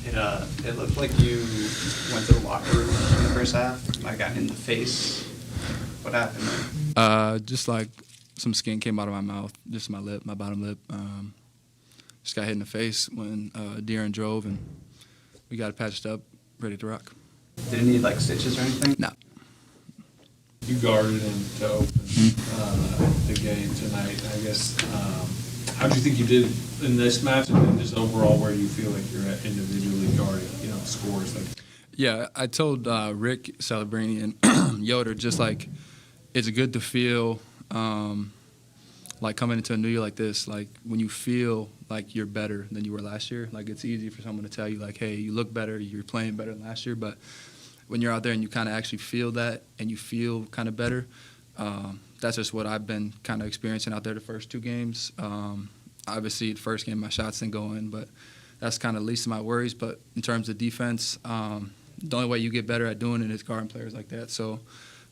It looked like you went to the locker room in the first half. I got hit in the face. What happened there? Just like some skin came out of my mouth, just my lip, my bottom lip. Just got hit in the face when De'Aaron drove, and we got it patched up, ready to rock. Did it need like stitches or anything? No. You guarded him to open the game tonight. I guess, how do you think you did in this match, and then just overall where you feel like you're at individually guarding, scores? Yeah, I told Rick Celebrini and Yoder just like it's good to feel like coming into a new year like this, like when you feel like you're better than you were last year. Like it's easy for someone to tell you like, hey, you look better, you're playing better than last year, but when you're out there and you kind of actually feel that and you feel kind of better, that's just what I've been kind of experiencing out there the first two games. Obviously, the first game my shots didn't go in, but that's kind of least of my worries. But in terms of defense, the only way you get better at doing it is guarding players like that. So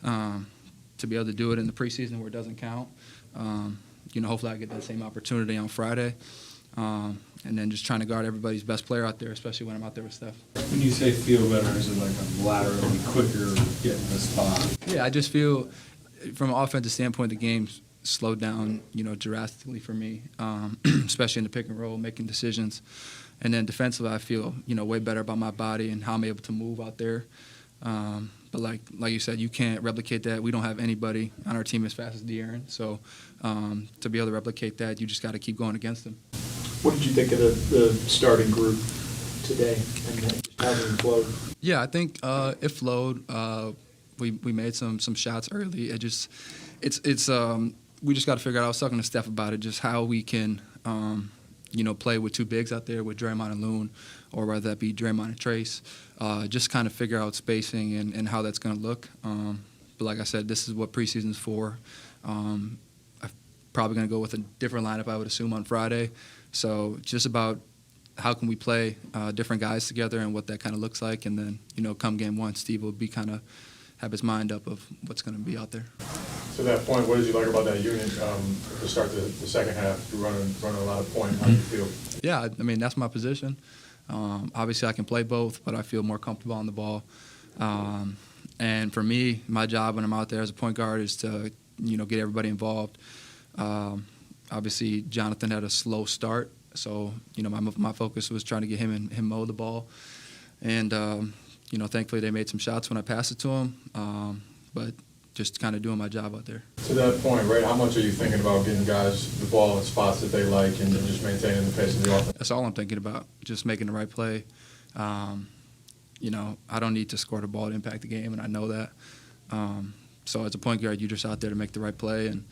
to be able to do it in the preseason where it doesn't count, hopefully I get that same opportunity on Friday. And then just trying to guard everybody's best player out there, especially when I'm out there with Steph. When you say feel better, is it like I'm laterally quicker getting the spot? Yeah, I just feel from an offensive standpoint, the game's slowed down, drastically for me, especially in the pick and roll, making decisions. And then defensively, I feel, way better about my body and how I'm able to move out there. But like you said, you can't replicate that. We don't have anybody on our team as fast as De'Aaron. So to be able to replicate that, you just got to keep going against them. What did you think of the starting group today and how it flowed? Yeah, I think it flowed. We made some shots early. We just got to figure out. I was talking to Steph about it, just how we can, play with two bigs out there with Draymond and Loon, or whether that be Draymond and Trace. Just kind of figure out spacing and how that's going to look. But like I said, this is what preseason's for. I'm probably going to go with a different lineup, I would assume, on Friday. So just about how can we play different guys together and what that kind of looks like. And then, come game one, Steve will be kind of have his mind up of what's going to be out there. To that point, what did you like about that unit to start the second half? You're running a lot of points. How do you feel? Yeah, I mean, that's my position. Obviously, I can play both, but I feel more comfortable on the ball. And for me, my job when I'm out there as a point guard is to, get everybody involved. Obviously, Jonathan had a slow start, so my focus was trying to get him mow the ball, and thankfully they made some shots when I passed it to him, but just kind of doing my job out there. To that point, right? How much are you thinking about getting guys the ball in spots that they like, and then just maintaining the pace of the offense? That's all I'm thinking about, just making the right play. I don't need to score the ball to impact the game, and I know that. So as a point guard, you're just out there to make the right play, and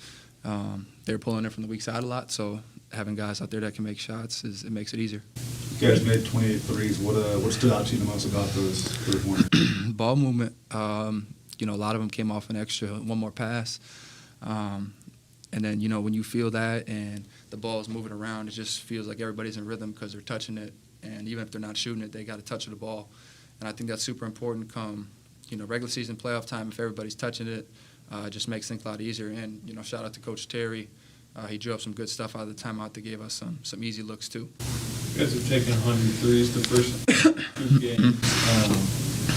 they're pulling it from the weak side a lot, so having guys out there that can make shots, it makes it easier. You guys made 28 threes. What stood out to you the most about those 3 pointers? Ball movement. A lot of them came off an extra one more pass. And then, when you feel that and the ball is moving around, it just feels like everybody's in rhythm because they're touching it. And even if they're not shooting it, they got to touch the ball. And I think that's super important come, regular season playoff time. If everybody's touching it, it just makes things a lot easier. And, shout out to Coach Terry. He drew up some good stuff out of the timeout that gave us some easy looks, too. You guys have taken 100 threes the first 2 games.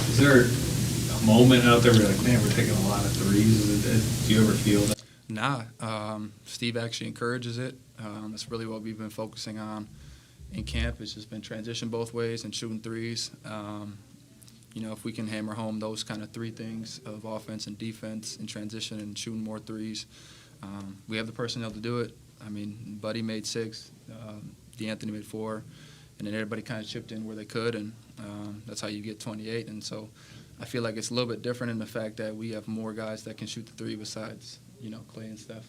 Is there a moment out there where you're like, man, we're taking a lot of threes? Do you ever feel that? Nah. Steve actually encourages it. That's really what we've been focusing on in camp. It's just been transition both ways and shooting threes. If we can hammer home those kind of 3 things of offense and defense and transition and shooting more threes, we have the personnel to do it. I mean, Buddy made 6, DeAnthony made 4, and then everybody kind of chipped in where they could, and that's how you get 28. And so I feel like it's a little bit different in the fact that we have more guys that can shoot the 3 besides, Clay and Steph.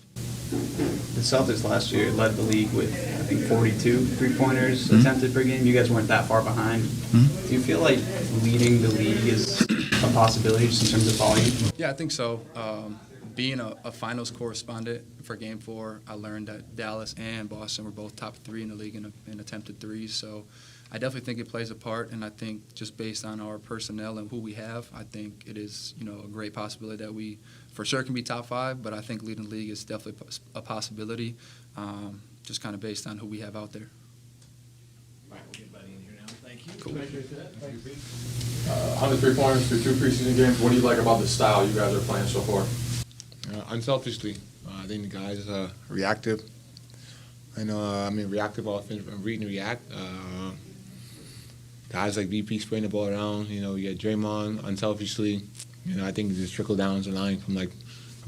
The Celtics last year led the league with, I think, 42 three-pointers attempted per game. You guys weren't that far behind. Do you feel like leading the league is a possibility just in terms of volume? Yeah, I think so. Being a finals correspondent for Game 4, I learned that Dallas and Boston were both top 3 in the league in attempted threes. So I definitely think it plays a part, and I think just based on our personnel and who we have, I think it is a great possibility that we for sure can be top 5, but I think leading the league is definitely a possibility, just kind of based on who we have out there. All right, we'll get Buddy in here now. Thank you. 103 points through 2 preseason games. What do you like about the style you guys are playing so far? Unselfishly, I think the guys are reactive. Reactive offense, read and react. Guys like BP spraying the ball around. You get Draymond unselfishly. I think it just trickle down the line from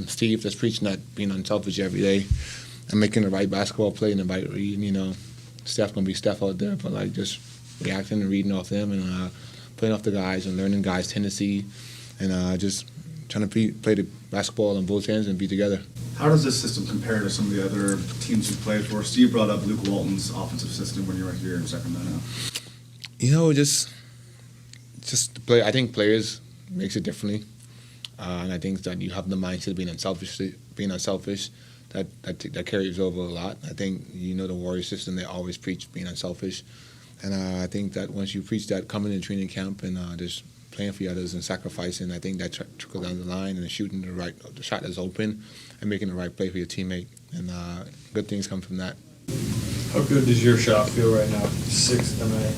Steve that's preaching that being unselfish every day and making the right basketball play and the right read. Steph gonna be Steph out there, but just reacting and reading off them and playing off the guys and learning guys' tendency and just trying to play the basketball on both ends and be together. How does this system compare to some of the other teams you played for? Steve brought up Luke Walton's offensive system when you were here in Sacramento. Just to play. I think players makes it differently, and I think that you have the mindset of being unselfish. That carries over a lot. I think the Warrior system. They always preach being unselfish, and I think that once you preach that, coming in training camp and just playing for the others and sacrificing, I think that trickles down the line and shooting the shot that's open and making the right play for your teammate, and good things come from that. How good does your shot feel right now? 6 tonight.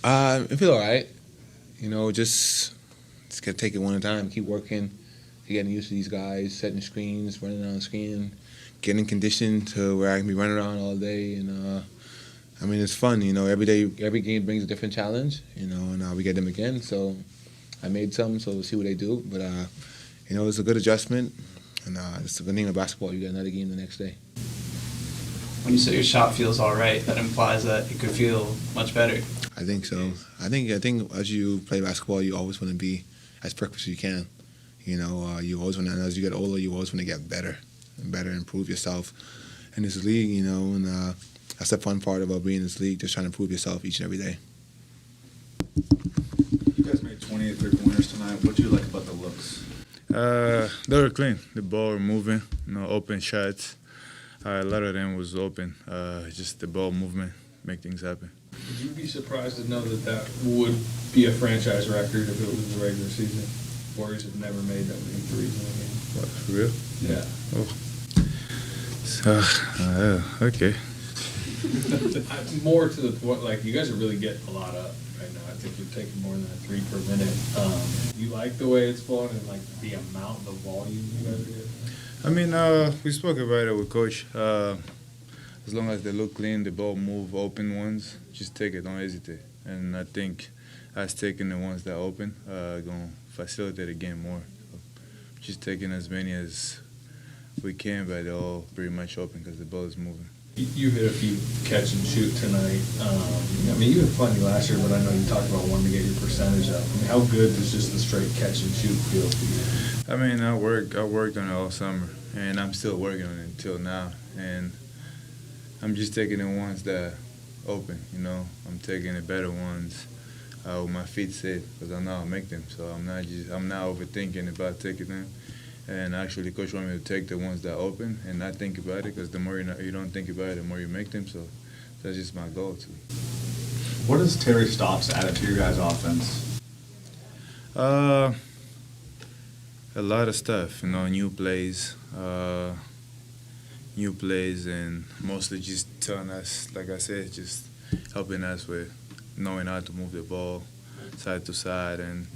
I feel all right. Just gotta take it one at a time. Keep working, getting used to these guys, setting screens, running on the screen, getting conditioned to where I can be running around all day. And it's fun. Every day, every game brings a different challenge. And we get them again. So I made some, so we'll see what they do. But it's a good adjustment, and it's a good thing of basketball. You got another game the next day. When you say your shot feels all right, that implies that it could feel much better. I think so. I think as you play basketball, you always want to be as perfect as you can. You always want to, and as you get older, you always want to get better and better, improve yourself in this league. And that's the fun part about being in this league, just trying to improve yourself each and every day. You guys made 28 3-pointers tonight. What do you like about the looks? They were clean. The ball were moving, open shots. A lot of them was open. Just the ball movement make things happen. Would you be surprised to know that would be a franchise record if it was the regular season? Warriors have never made that many threes in a game. What, for real? Yeah. Oh. Okay. More to the point, you guys are really getting a lot up right now. I think you're taking more than a 3 per minute. You like the way it's flowing and the amount, the volume you guys are getting? We spoke about it with Coach. As long as they look clean, the ball move, open ones, just take it, don't hesitate. And I think us taking the ones that open going to facilitate the game more. So just taking as many as we can, but they're all pretty much open because the ball is moving. You hit a few catch and shoot tonight. You had plenty last year, but I know you talked about wanting to get your percentage up. How good does just the straight catch and shoot feel for you? I worked on it all summer, and I'm still working on it until now. And I'm just taking the ones that open, I'm taking the better ones with my feet set because I know I'll make them. So I'm not overthinking about taking them. And actually, Coach wanted me to take the ones that open and not think about it because the more you don't think about it, the more you make them. So that's just my goal too. What has Terry Stotts added to your guys' offense? A lot of stuff, new plays, and mostly just telling us, like I said, just helping us with knowing how to move the ball side to side and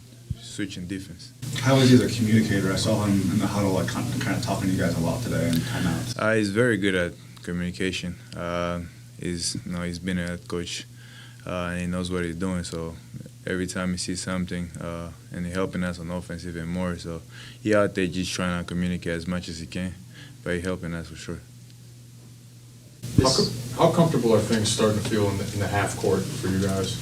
switching defense. How is he as a communicator? I saw him in the huddle, kind of talking to you guys a lot today in timeouts. He's very good at communication. He's been a head coach, and he knows what he's doing. So every time he sees something, and he's helping us on offense even more. So he out there just trying to communicate as much as he can, but he's helping us for sure. How comfortable are things starting to feel in the half court for you guys?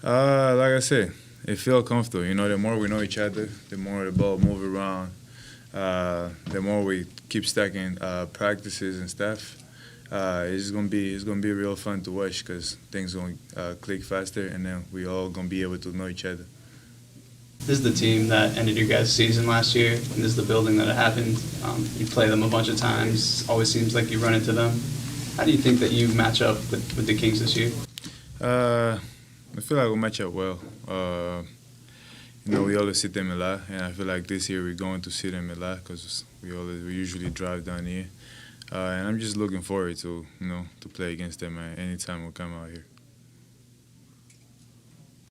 Like I said, it feels comfortable. The more we know each other, the more the ball move around, the more we keep stacking practices and stuff. It's gonna be real fun to watch because things gonna click faster, and then we all gonna be able to know each other. This is the team that ended your guys' season last year, and this is the building that it happened. You play them a bunch of times. Always seems like you run into them. How do you think that you match up with the Kings this year? I feel like we match up well. We always see them a lot, and I feel like this year we're going to see them a lot because we usually drive down here. And I'm just looking forward to play against them anytime we come out here.